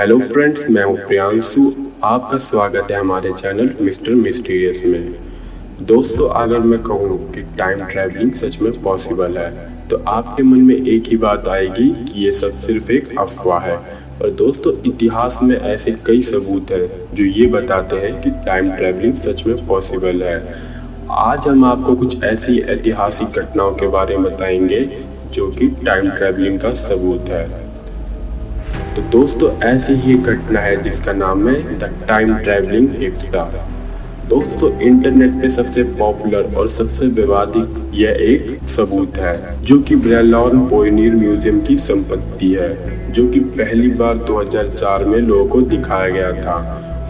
Hello friends, मैं हूं प्रियांशु। आपका स्वागत है हमारे चैनल मिस्टर मिस्टीरियस में। दोस्तों, अगर मैं कहूं कि टाइम ट्रैवलिंग सच में पॉसिबल है तो आपके मन में एक ही बात आएगी कि ये सब सिर्फ एक अफवाह है। और दोस्तों, इतिहास में ऐसे कई सबूत हैं जो ये बताते हैं कि टाइम ट्रैवलिंग सच में पॉसिबल है। आज हम आपको कुछ ऐसी ऐतिहासिक घटनाओं के बारे में बताएंगे जो कि टाइम ट्रैवलिंग का सबूत है। तो दोस्तों, ऐसी ही एक घटना है जिसका नाम है द टाइम ट्रैवलिंग हेक्सा। दोस्तों, इंटरनेट पे सबसे पॉपुलर और सबसे विवादित यह एक सबूत है जो कि ब्रेलॉर्न पोयनियर म्यूजियम की संपत्ति है, जो कि पहली बार 2004 में लोगों को दिखाया गया था।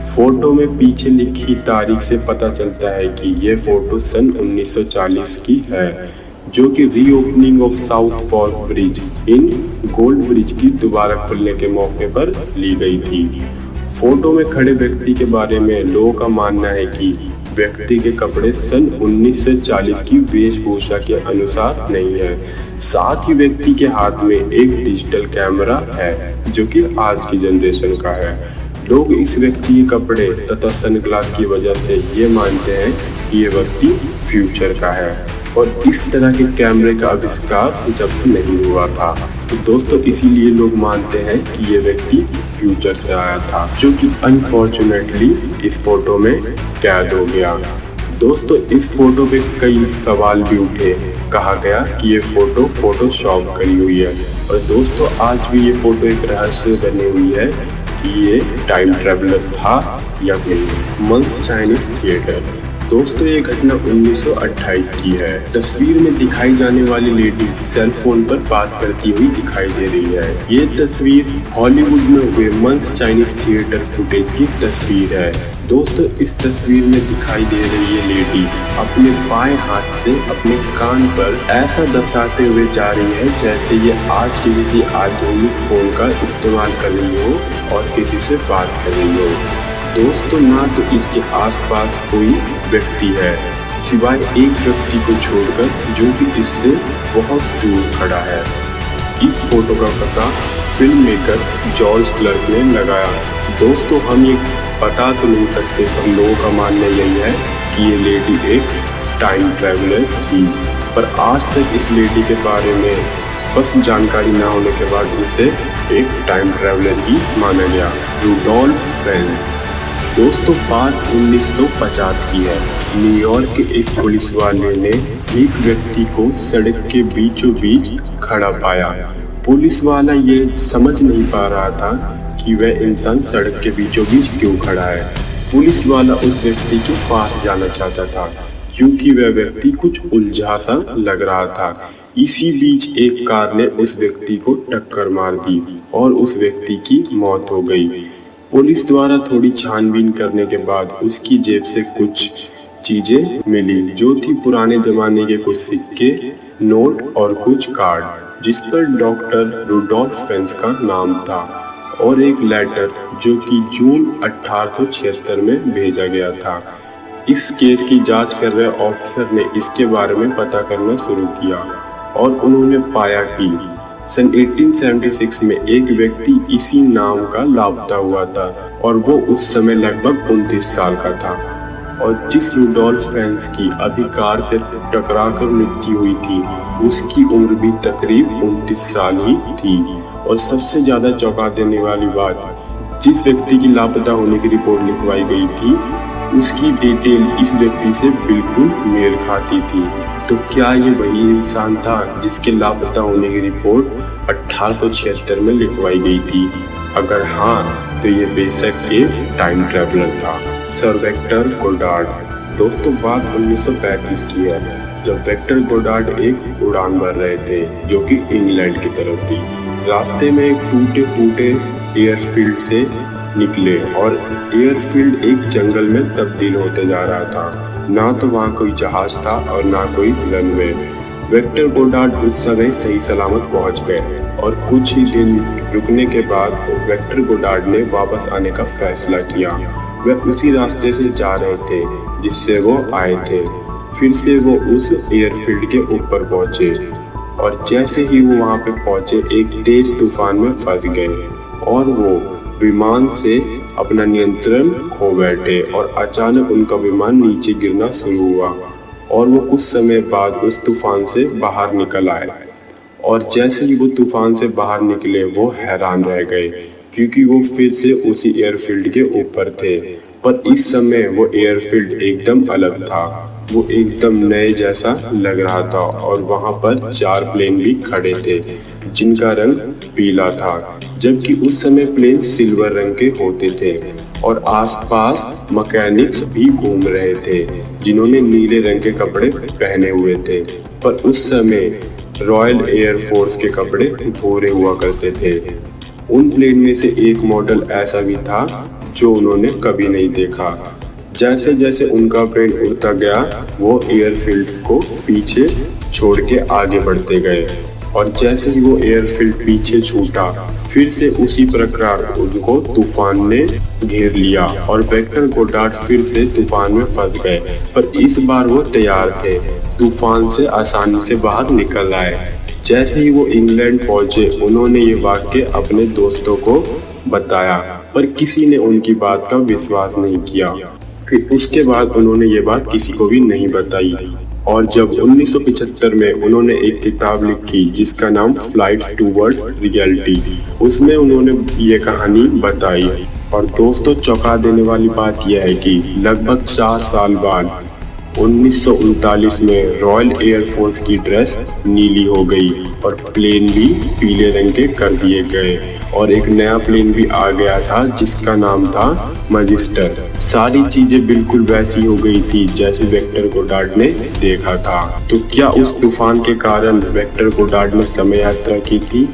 फोटो में पीछे लिखी तारीख से पता चलता है कि यह फोटो सन 1940 की है, जो कि reopening of south fork bridge in gold bridge की दोबारा खुलने के मौके पर ली गई थी। फोटो में खड़े व्यक्ति के बारे में लोगों का मानना है कि व्यक्ति के कपड़े सन 1940 की वेशभूषा के अनुसार नहीं है। साथ ही व्यक्ति के हाथ में एक डिजिटल कैमरा है जो कि आज की जनरेशन का है। लोग इस व्यक्ति के कपड़े तथा सनग्लास की वजह से ये मानते हैं कि ये व्यक्ति फ्यूचर का है, और इस तरह के कैमरे का आविष्कार जब नहीं हुआ था। तो दोस्तों, इसीलिए लोग मानते हैं कि ये व्यक्ति फ्यूचर से आया था, जो कि अनफॉर्चुनेटली इस फोटो में कैद हो गया। दोस्तों, इस फोटो पे कई सवाल भी उठे। कहा गया कि ये फोटो फोटोशॉप करी हुई है, और दोस्तों आज भी ये फोटो एक रहस्य बनी हुई है कि ये टाइम ट्रैवलर था या नहीं। मंस चाइनीज थिएटर। दोस्तों, ये घटना 1928 की है। तस्वीर में दिखाई जाने वाली लेडी सेल फोन पर बात करती हुई दिखाई दे रही है। ये तस्वीर हॉलीवुड में हुए मंस चाइनीज थिएटर फुटेज की तस्वीर है। दोस्तों, इस तस्वीर में दिखाई दे रही है लेडी अपने बाएं हाथ से अपने कान पर ऐसा दर्शाते हुए जा रही है जैसे ये आज के किसी आधुनिक फोन का इस्तेमाल कर रही हो और किसी से बात कर रही हो। दोस्तों, ना तो इसके आसपास कोई व्यक्ति है सिवाय एक व्यक्ति को छोड़कर, जो कि इससे बहुत दूर खड़ा है। इस फोटो का पता फिल्म मेकर जॉर्ज क्लर्क ने लगाया। दोस्तों, हम ये बता तो नहीं सकते, पर लोगों का मानना यही है कि ये लेडी एक टाइम ट्रैवलर थी, पर आज तक इस लेडी के बारे में स्पष्ट जानकारी न होने के बाद इसे एक टाइम ट्रैवलर ही माना गया। Rudolf Franz. दोस्तों, बात 1950 की है। न्यूयॉर्क के एक पुलिस वाले ने एक व्यक्ति को सड़क के बीचों बीच खड़ा पाया। पुलिस वाला ये समझ नहीं पा रहा था कि वह इंसान सड़क के बीचों बीच क्यों खड़ा है। पुलिस वाला उस व्यक्ति के पास जाना चाहता था क्योंकि वह व्यक्ति कुछ उलझा सा लग रहा था। इसी बीच एक कार ने उस व्यक्ति को टक्कर मार दी और उस व्यक्ति की मौत हो गई। पुलिस द्वारा थोड़ी छानबीन करने के बाद उसकी जेब से कुछ चीजें मिली, जो थी पुराने जमाने के कुछ सिक्के, नोट और कुछ कार्ड, जिस पर डॉक्टर रुडोल्फ फ्रेंज का नाम था, और एक लेटर जो कि जून 1876 में भेजा गया था। इस केस की जांच कर रहे ऑफिसर ने इसके बारे में पता करना शुरू किया और उन्होंने पाया कि सन 1876 में एक व्यक्ति इसी नाम का लापता हुआ था, और वो उस समय लगभग 29 साल का था। और जिस रुडोल्फ फ्रेंज की अभी कार से टकराकर मृत्यु हुई थी, उसकी उम्र भी तकरीब 29 साल ही थी। और सबसे ज्यादा चौंका देने वाली बात, जिस व्यक्ति की लापता होने की रिपोर्ट लिखवाई गई थी, उसकी डिटेल इस व्यक्ति से बिल्कुल मेल खाती थी। तो क्या ये वही इंसान था जिसके लापता होने की रिपोर्ट 1876 में लिखवाई गई थी? अगर हाँ, तो ये बेशक एक टाइम ट्रैवलर था। Sir vector Goddard. दोस्तों, बात 1935 की है, जब वेक्टर गोडार्ड एक उड़ान भर रहे थे जो कि इंग्लैंड की तरफ थी। रास्ते में एक टूटे फूटे एयरफील्ड से निकले और एयरफील्ड एक जंगल में तब्दील होते जा रहा था। ना तो वहाँ कोई जहाज था और ना कोई रनवे। वेक्टर गोडार्ड उस समय सही सलामत पहुँच गए, और कुछ ही दिन रुकने के बाद वेक्टर गोडार्ड ने वापस आने का फैसला किया। वह उसी रास्ते से जा रहे थे जिससे वो आए थे। फिर से वो उस एयरफील्ड के ऊपर पहुंचे, और जैसे ही वो वहाँ पे पहुंचे एक तेज तूफान में फंस गए और वो विमान से अपना नियंत्रण खो बैठे और अचानक उनका विमान नीचे गिरना शुरू हुआ और वो कुछ समय बाद उस तूफान से बाहर निकल आए। और जैसे ही वो तूफान से बाहर निकले वो हैरान रह गए क्योंकि वो फिर से उसी एयरफील्ड के ऊपर थे। पर इस समय वो एयरफील्ड एकदम अलग था, वो एकदम नए जैसा लग रहा था और वहाँ पर 4 प्लेन भी खड़े थे जिनका रंग पीला था, जबकि उस समय प्लेन सिल्वर रंग के होते थे। और आसपास मैकेनिक्स भी घूम रहे थे जिन्होंने नीले रंग के कपड़े पहने हुए थे। पर उस समय रॉयल एयरफोर्स के कपड़े भूरे हुआ करते थे। उन प्लेन में से एक मॉडल ऐसा भी था जो उन्होंने कभी नहीं देखा। जैसे जैसे उनका प्लेन उड़ता गया वो एयरफील्ड को पीछे छोड़ के आगे बढ़ते गए और जैसे ही वो एयरफील्ड पीछे छूटा फिर से उसी प्रकार उनको तूफान ने घेर लिया और वेक्टर गोडार्ड फिर से तूफान में फंस गए। पर इस बार वो तैयार थे, तूफान से आसानी से बाहर निकल आए। जैसे ही वो इंग्लैंड पहुंचे उन्होंने ये वाक्य अपने दोस्तों को बताया, पर किसी ने उनकी बात का विश्वास नहीं किया। फिर उसके बाद उन्होंने ये बात किसी को भी नहीं बताई। और जब 1975 में उन्होंने एक किताब लिखी जिसका नाम फ्लाइट्स टूवर्ड रियलिटी, उसमें उन्होंने ये कहानी बताई। और दोस्तों चौंका देने वाली बात यह है कि लगभग 4 साल बाद 1939 में रॉयल एयरफोर्स की ड्रेस नीली हो गई और प्लेन भी पीले रंग के कर दिए गए और एक नया प्लेन भी आ गया था जिसका नाम था मैजिस्टर। सारी चीजें बिल्कुल वैसी हो गई थी जैसे वेक्टर गोडार्ड ने देखा था। तो क्या उस तूफान के कारण वेक्टर गोडार्ड ने समय यात्रा की थी?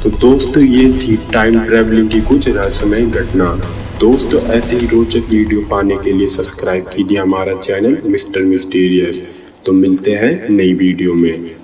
तो दोस्तों ये थी टाइम ट्रैवलिंग की कुछ रहस्यमय घटना। दोस्तों ऐसे ही रोचक वीडियो पाने के लिए सब्सक्राइब कीजिए हमारा चैनल मिस्टर मिस्टीरियस। तो मिलते हैं नई वीडियो में।